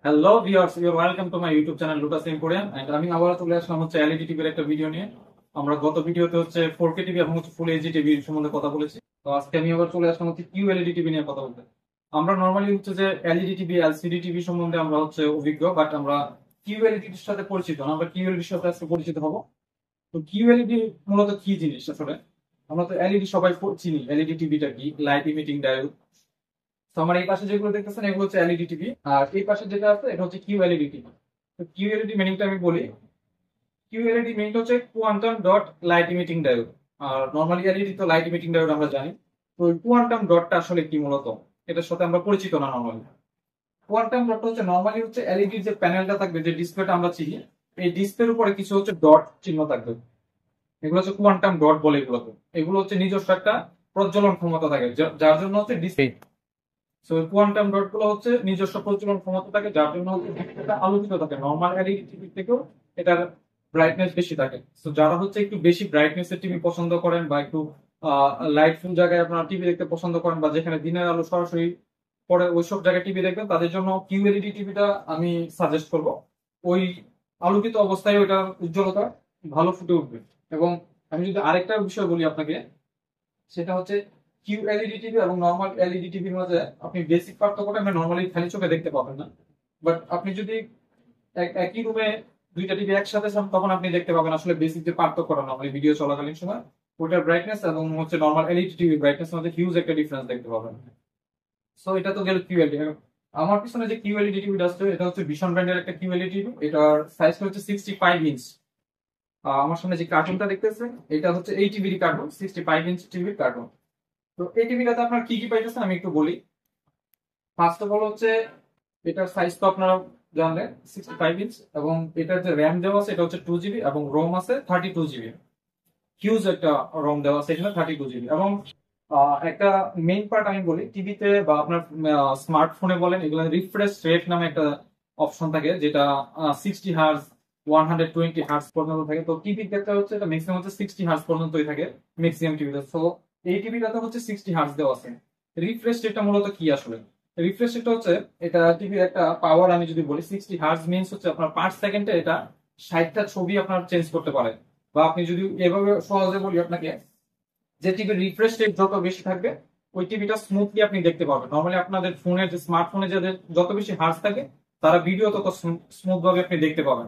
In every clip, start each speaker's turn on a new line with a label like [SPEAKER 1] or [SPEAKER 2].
[SPEAKER 1] Hello viewers, you are welcome to my YouTube channel Lotus Emporium. And আমি আবার চলে আসলাম হচ্ছে এলইডি টিভির একটা ভিডিও নিয়ে। আমরা গত ভিডিওতে হচ্ছে 4K টিভি এবং হচ্ছে ফুল এইচডি টিভি সম্বন্ধে কথা বলেছি। তো আজকে আমি আবার চলে আসলাম হচ্ছে কিউএলইডি টিভি নিয়ে কথা বলতে। আমরা নর্মালি হচ্ছে যে এলইডি টিভি, এলসিডি টিভি সম্বন্ধে আমরা হচ্ছে অভিজ্ঞ, বাট আমরা কিউএলইডির সাথে পরিচিত না। আমরা কিউএলইডির সাথে আজকে পরিচিত হব। তো কিউএলইডি মূলত কি জিনিস আসলে? আমরা তো এলইডি সবাই চিনি। এলইডি টিভিটা কি? Light emitting diode. তো আমার এই পাশে যেগুলো দেখতেছেন এগুলো হচ্ছে এলইডি টিভি, আর এই পাশে যেটা আছে এটা হচ্ছে কিউএলইডি টিভি। তো কিউএলইডি মিনিংটা আমি বলি। কিউএলইডি মিনিংটা হচ্ছে quantum dot light emitting diode. আর নর্মালি এলইডি তো লাইট ইমিটিং ডায়োড আমরা জানি। তো কোয়ান্টাম ডটটা আসলে কি মূলত, এটার সাথে আমরা পরিচিত না নর্মালি। কোয়ান্টাম ডট হচ্ছে নর্মালি হচ্ছে এলইডির যে প্যানেলটা থাকবে, যে ডিসপ্লেটা আমরা চিনি, এই ডিসপ্লের উপরে কিছু হচ্ছে ডট চিহ্ন থাকবে। এগুলো হচ্ছে কোয়ান্টাম ডট বলে এগুলোকে। এগুলো হচ্ছে নিজস্ব একটা প্রজ্বলন ক্ষমতা থাকে, যার জন্য হচ্ছে ডিসপ্লে। সো কোয়ান্টাম ডট গুলো হচ্ছে নিজস্ব প্রচলন ক্ষমতা থাকে, যার জন্য হচ্ছে এটা আলোকিত থাকে। নর্মাল এলইডি টিভি থেকেও এটার ব্রাইটনেস বেশি থাকে। সো যারা হচ্ছে একটু বেশি ব্রাইটনেস এর টিভি পছন্দ করেন, বা একটু লাইটফুল জায়গায় আপনারা টিভি দেখতে পছন্দ করেন, বা যেখানে দিনের আলো সরাসরি পরে ওইসব জায়গায় টিভি দেখবেন, তাদের জন্য কিউএলইডি টিভিটা আমি সাজেস্ট করব। ওই আলোকিত অবস্থায় ওইটার উজ্জ্বলতা ভালো ফুটে উঠবে। এবং আমি যদি আরেকটা বিষয় বলি আপনাকে, সেটা হচ্ছে কিউএলইডি টিভি এবং নর্মাল এলইডি টিভির মাঝে আপনি বেসিক পার্থক্যটা আপনি নর্মালি খালি চোখে দেখতে পাবেন না। বাট আপনি যদি একই রুমে দুইটা টিভি একসাথে চান, তখন আপনি দেখতে পাবেন আসলে বেসিক যে পার্থক্যটা নর্মালি ভিডিও চলাকালীন সময়, ওটার ব্রাইটনেস এবং হচ্ছে নর্মাল এলইডি টিভির ব্রাইটনেস মধ্যে হিউজ একটা ডিফারেন্স দেখতে পাবেন। সো এটা তো গেল কিউএলইডি। আমার পিছনে যে কিউএলইডি টিভিটা আছে এটা হচ্ছে ভিশন ব্র্যান্ডের একটা কিউএলইডি টিভি। এটার সাইজটা হচ্ছে 65 ইঞ্চ। আমার সামনে যে কার্টুনটা দেখতেছেন এটা হচ্ছে এই টিভির কার্টুন, 65 ইঞ্চ টিভির কার্টুন। তো এই টিভিটাতে আপনার কি কি পাইতেছেন আমি একটু বলি। ফার্স্ট অফ অল হচ্ছে এটার সাইজ তো আপনারা জানলেন, 65 ইঞ্চ। এবং এটার যে র্যাম দেওয়া আছে এটা হচ্ছে 2 জিবি, এবং রোম আছে 32 জিবি। হিউজ একটা রোম দেওয়া আছে এখানে, 32 জিবি। এবং একটা মেইন পার্ট আমি বলি, টিভিতে বা আপনার স্মার্টফোনে বলেন, এগুলো রিফ্রেশ রেট নামে একটা অপশন থাকে, যেটা 60 হার্জ, 120 হার্জ পর্যন্ত থাকে। তো টিভির ক্ষেত্রে হচ্ছে এটা ম্যাক্সিমাম হচ্ছে 60 হার্জ পর্যন্তই থাকে ম্যাক্সিমাম টিভিতে। তো এই টিভিটাতে হচ্ছে 60 হার্জ দেওয়া আছে। রিফ্রেশ রেটটা মূলত কি আসলে? রিফ্রেশ রেট হচ্ছে এটা টিভির একটা পাওয়ার। আমি যদি বলি 60 হার্জ মিনস হচ্ছে আপনার পার সেকেন্ডে এটা 60টা ছবি আপনার চেঞ্জ করতে পারে। বা আপনি যদি এভাবে সহজে বলি আপনাকে, যে টিভির রিফ্রেশ রেট যত বেশি থাকবে ওই টিভিটা স্মুথলি আপনি দেখতে পাবেন। নর্মালি আপনাদের ফোনের যে স্মার্টফোনে যাদের যত বেশি হার্জ থাকে, তারা ভিডিও তত স্মুথ ভাবে আপনি দেখতে পাবেন।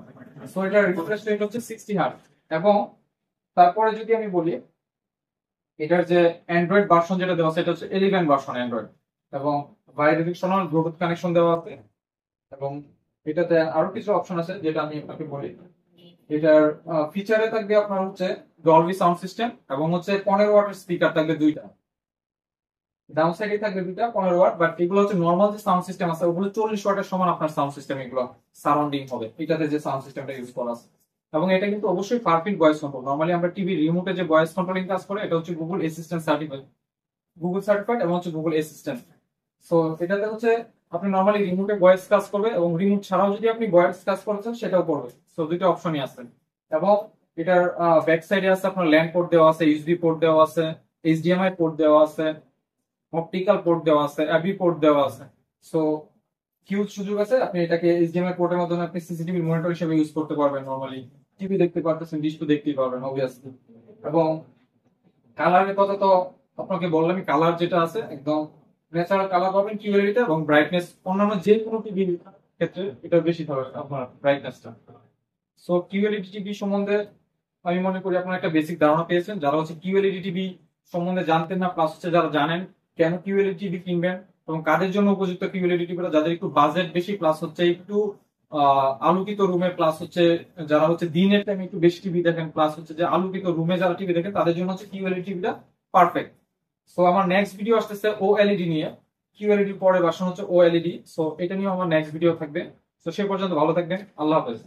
[SPEAKER 1] সো এটার রিফ্রেশ রেট হচ্ছে 60 হার্জ। এবং তারপরে যদি আমি বলি, এটার যে অ্যান্ড্রয়েড ভার্সন যেটা দেওয়া আছে এটা হচ্ছে 11 ভার্সন অ্যান্ড্রয়েড। এবং বাইরেডিকশনাল ব্লুটুথ কানেকশন দেওয়া আছে। এবং এটাতে আরো কিছু অপশন আছে যেটা আমি আপনাকে বলি। এটার ফিচারে থাকবে আপনার হচ্ছে ডলবি সাউন্ড সিস্টেম, এবং হচ্ছে 15 ওয়াটের স্পিকার থাকবে দুইটা। ডাউন সাইডে থাকবে দুইটা 15 ওয়াট, বাট এগুলো হচ্ছে নর্মাল যে সাউন্ড সিস্টেম আছে ওগুলো 40 ওয়াটের সমান আপনার সাউন্ড সিস্টেম, এগুলো সারাউন্ডিং হবে এটাতে যে সাউন্ড সিস্টেমটা ইউজ করা আছে। এবং এটা কিন্তু অবশ্যই পারফেক্ট ভয়েস কন্ট্রোল। নর্মালি আমরা টিভি রিমোটে যে ভয়েস কন্ট্রোলিং কাজ করে এটা হচ্ছে Google assistant certified, Google certified এবং হচ্ছে গুগল অ্যাসিস্ট্যান্ট। সো এটাতে হচ্ছে আপনি নর্মালি রিমোটে ভয়েস কাজ করবে, এবং রিমোট ছাড়াও যদি আপনি ভয়েস কাজ করছেন সেটাও করবে। সো দুইটা অপশনই আছে। এবং এটার ব্যাক সাইডে আছে আপনার ল্যান্ড পোর্ট দেওয়া আছে, ইউএসবি পোর্ট দেওয়া আছে, এইচডিএমআই পোর্ট দেওয়া আছে, অপটিক্যাল পোর্ট দেওয়া আছে, এবি পোর্ট দেওয়া আছে। সো হিউজ সুযোগ আছে। আপনি এটাকে এইচডিএমআই পোর্টের মাধ্যমে আপনি সিসিটিভি মনিটর হিসেবে ইউজ করতে পারবেন। নর্মালি টিভি দেখতে পারতেছেন, ডিশ তো দেখতেই পারবেন অবভিয়াসলি। এবং কালারের কথা তো আপনাকে বললামই, কালার যেটা আছে একদম ন্যাচারাল কালার পাবেন কিউএলইডিতে। এবং ব্রাইটনেস অন্যান্য যে কোনো টিভির ক্ষেত্রে এটা বেশি হবে আপনার ব্রাইটনেসটা। সো কিউএলইডি টিভি সম্বন্ধে আমি মনে করি আপনারা একটা বেসিক ধারণা পেয়েছেন। যারা হচ্ছে কিউএলইডি টিভি সম্বন্ধে জানতেন না, প্লাস হচ্ছে যারা জানেন কেন কিউএলইডি টিভি কিনবেন এবং কাদের জন্য উপযুক্ত কিউএলইডি টিভিটা, যাদের একটু বাজেট বেশি, প্লাস হচ্ছে একটু আলোকিত রুমে, প্লাস হচ্ছে যারা হচ্ছে দিনের টাইমে একটু বেশি টিভি দেখেন, প্লাস হচ্ছে যে আলোকিত রুমে যারা টিভি দেখেন, তাদের জন্য হচ্ছে কিউএলইডি টিভিটা পারফেক্ট। সো আমার নেক্সট ভিডিও আসতেছে ওএলইডি নিয়ে। কিউএলইডি পরে ভার্সন হচ্ছে ওএলইডি। সো এটা নিয়ে আমার নেক্সট ভিডিও থাকবে। তো সে পর্যন্ত ভালো থাকবেন। আল্লাহ হাফেজ।